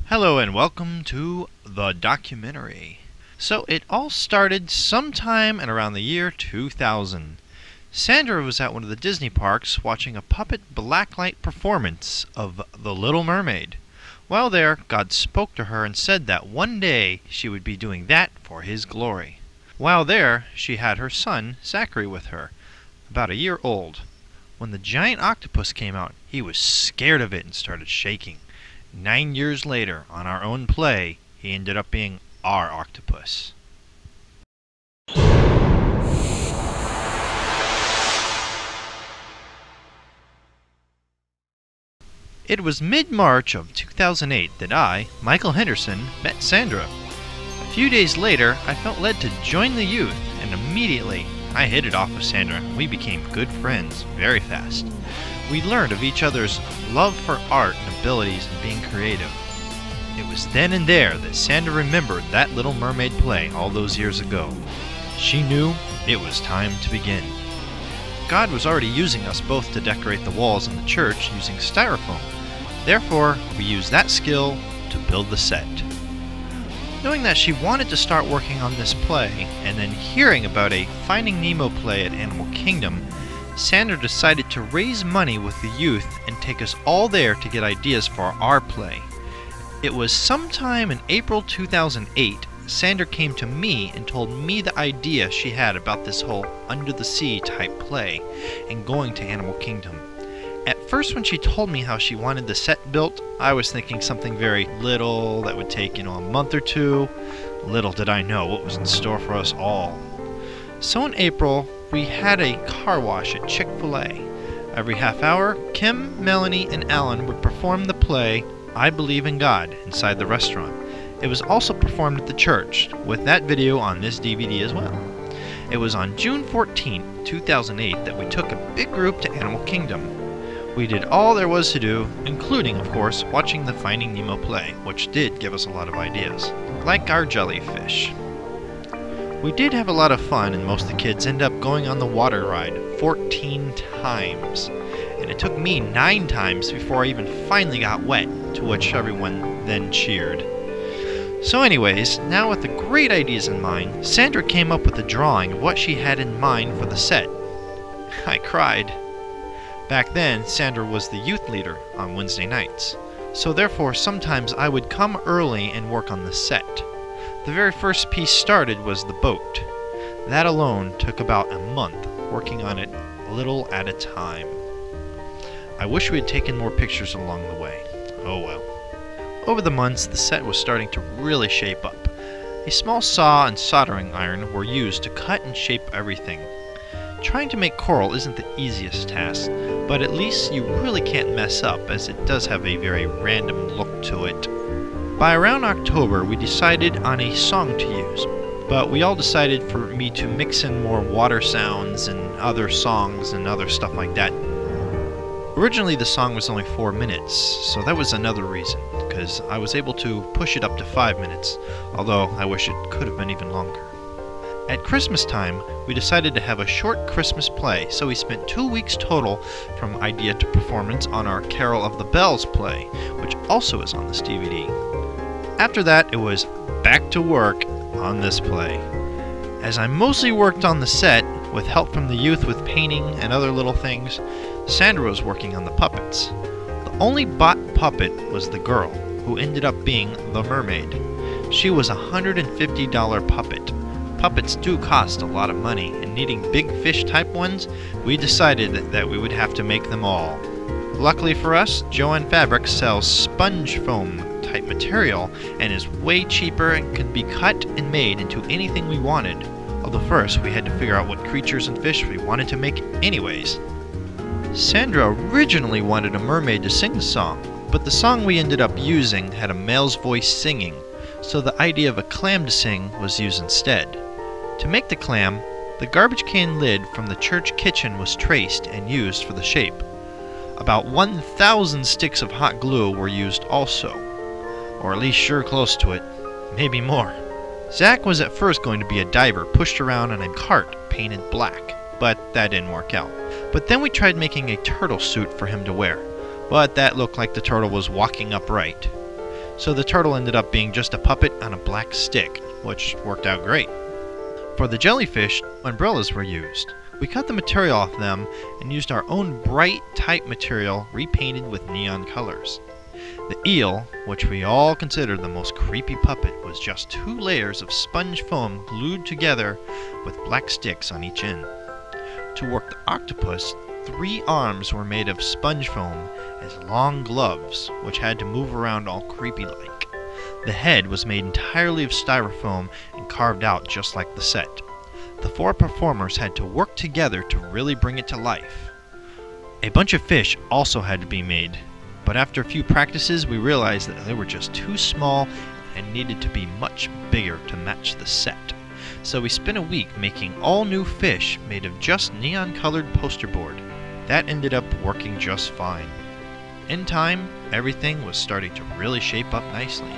Hello and welcome to The Documentary. So it all started sometime in around the year 2000. Sandra was at one of the Disney parks watching a puppet blacklight performance of The Little Mermaid. While there, God spoke to her and said that one day she would be doing that for His glory. While there, she had her son, Zachary, with her, about a year old. When the giant octopus came out, he was scared of it and started shaking. 9 years later, on our own play, he ended up being our octopus. It was mid-March of 2008 that I, Michael Henderson, met Sandra. A few days later, I felt led to join the youth, and immediately I hit it off with Sandra, and we became good friends very fast. We learned of each other's love for art and abilities in being creative. It was then and there that Sandra remembered that Little Mermaid play all those years ago. She knew it was time to begin. God was already using us both to decorate the walls in the church using styrofoam. Therefore, we used that skill to build the set. Knowing that she wanted to start working on this play, and then hearing about a Finding Nemo play at Animal Kingdom, Sandra decided to raise money with the youth and take us all there to get ideas for our play. It was sometime in April 2008, Sandra came to me and told me the idea she had about this whole under-the-sea type play and going to Animal Kingdom. At first, when she told me how she wanted the set built, I was thinking something very little that would take, a month or two. Little did I know what was in store for us all. So in April, we had a car wash at Chick-fil-A. Every half hour, Kim, Melanie, and Alan would perform the play I Believe in God inside the restaurant. It was also performed at the church, with that video on this DVD as well. It was on June 14, 2008 that we took a big group to Animal Kingdom. We did all there was to do, including, of course, watching the Finding Nemo play, which did give us a lot of ideas, like our jellyfish. We did have a lot of fun, and most of the kids ended up going on the water ride 14 times. And it took me 9 times before I even finally got wet, to which everyone then cheered. So anyways, now with the great ideas in mind, Sandra came up with a drawing of what she had in mind for the set. I cried. Back then, Sandra was the youth leader on Wednesday nights, so therefore sometimes I would come early and work on the set. The very first piece started was the boat. That alone took about a month, working on it little at a time. I wish we had taken more pictures along the way. Oh well. Over the months, the set was starting to really shape up. A small saw and soldering iron were used to cut and shape everything. Trying to make coral isn't the easiest task, but at least you really can't mess up, as it does have a very random look to it. By around October, we decided on a song to use, but we all decided for me to mix in more water sounds and other songs and other stuff like that. Originally the song was only 4 minutes, so that was another reason, because I was able to push it up to 5 minutes, although I wish it could have been even longer. At Christmas time, we decided to have a short Christmas play, so we spent 2 weeks total from idea to performance on our Carol of the Bells play, which also is on this DVD. After that, it was back to work on this play. As I mostly worked on the set, with help from the youth with painting and other little things, Sandra was working on the puppets. The only bought puppet was the girl, who ended up being the mermaid. She was a $150 puppet. Puppets do cost a lot of money, and needing big fish type ones, we decided that we would have to make them all. Luckily for us, Jo-Ann Fabrics sells sponge foam type material and is way cheaper and could be cut and made into anything we wanted. Although first we had to figure out what creatures and fish we wanted to make anyways. Sandra originally wanted a mermaid to sing the song, but the song we ended up using had a male's voice singing, so the idea of a clam to sing was used instead. To make the clam, the garbage can lid from the church kitchen was traced and used for the shape. About 1,000 sticks of hot glue were used also, or at least sure close to it, maybe more. Zach was at first going to be a diver pushed around in a cart painted black, but that didn't work out. But then we tried making a turtle suit for him to wear, but that looked like the turtle was walking upright. so the turtle ended up being just a puppet on a black stick, which worked out great. For the jellyfish, umbrellas were used. We cut the material off them and used our own bright, tight material repainted with neon colors. The eel, which we all considered the most creepy puppet, was just 2 layers of sponge foam glued together with black sticks on each end. To work the octopus, 3 arms were made of sponge foam as long gloves, which had to move around all creepy-like. The head was made entirely of styrofoam and carved out just like the set. The 4 performers had to work together to really bring it to life. A bunch of fish also had to be made, but after a few practices we realized that they were just too small and needed to be much bigger to match the set. So we spent a week making all new fish made of just neon-colored poster board. That ended up working just fine. In time, everything was starting to really shape up nicely.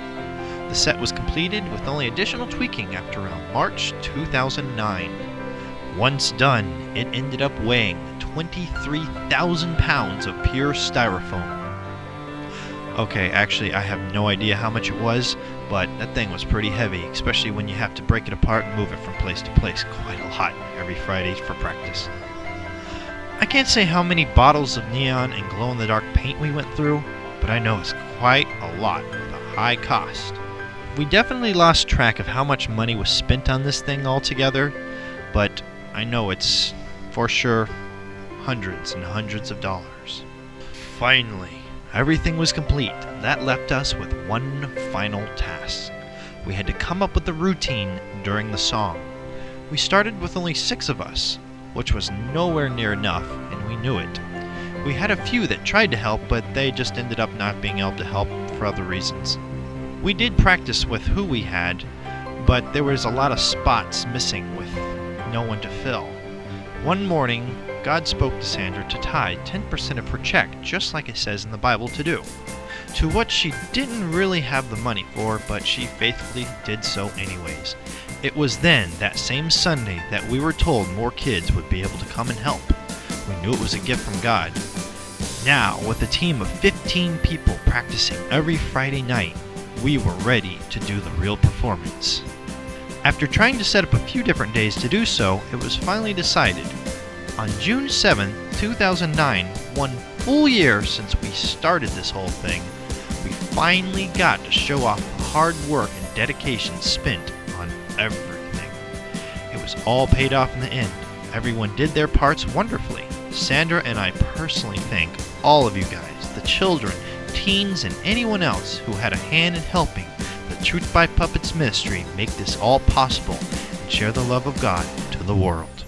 The set was completed with only additional tweaking after around March 2009. Once done, it ended up weighing 23,000 pounds of pure styrofoam. Okay, actually I have no idea how much it was, but that thing was pretty heavy, especially when you have to break it apart and move it from place to place quite a lot every Friday for practice. I can't say how many bottles of neon and glow-in-the-dark paint we went through, but I know it's quite a lot with a high cost. We definitely lost track of how much money was spent on this thing altogether, but I know it's, for sure, hundreds and hundreds of dollars. Finally, everything was complete. That left us with one final task. We had to come up with a routine during the song. We started with only 6 of us, which was nowhere near enough, and we knew it. We had a few that tried to help, but they just ended up not being able to help for other reasons. We did practice with who we had, but there was a lot of spots missing with no one to fill. One morning, God spoke to Sandra to tithe 10% of her check, just like it says in the Bible to do, to what she didn't really have the money for, but she faithfully did so anyways. It was then, that same Sunday, that we were told more kids would be able to come and help. We knew it was a gift from God. Now, with a team of 15 people practicing every Friday night, we were ready to do the real performance. After trying to set up a few different days to do so, it was finally decided. On June 7, 2009, 1 full year since we started this whole thing, we finally got to show off the hard work and dedication spent on everything. It was all paid off in the end. Everyone did their parts wonderfully. Sandra and I personally thank all of you guys, the children, teens, and anyone else who had a hand in helping the Truth by Puppets ministry make this all possible and share the love of God to the world.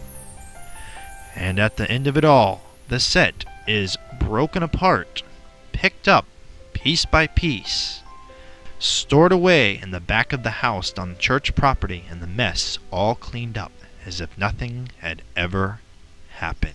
And at the end of it all, the set is broken apart, picked up piece by piece, stored away in the back of the house on church property, and the mess all cleaned up as if nothing had ever happened.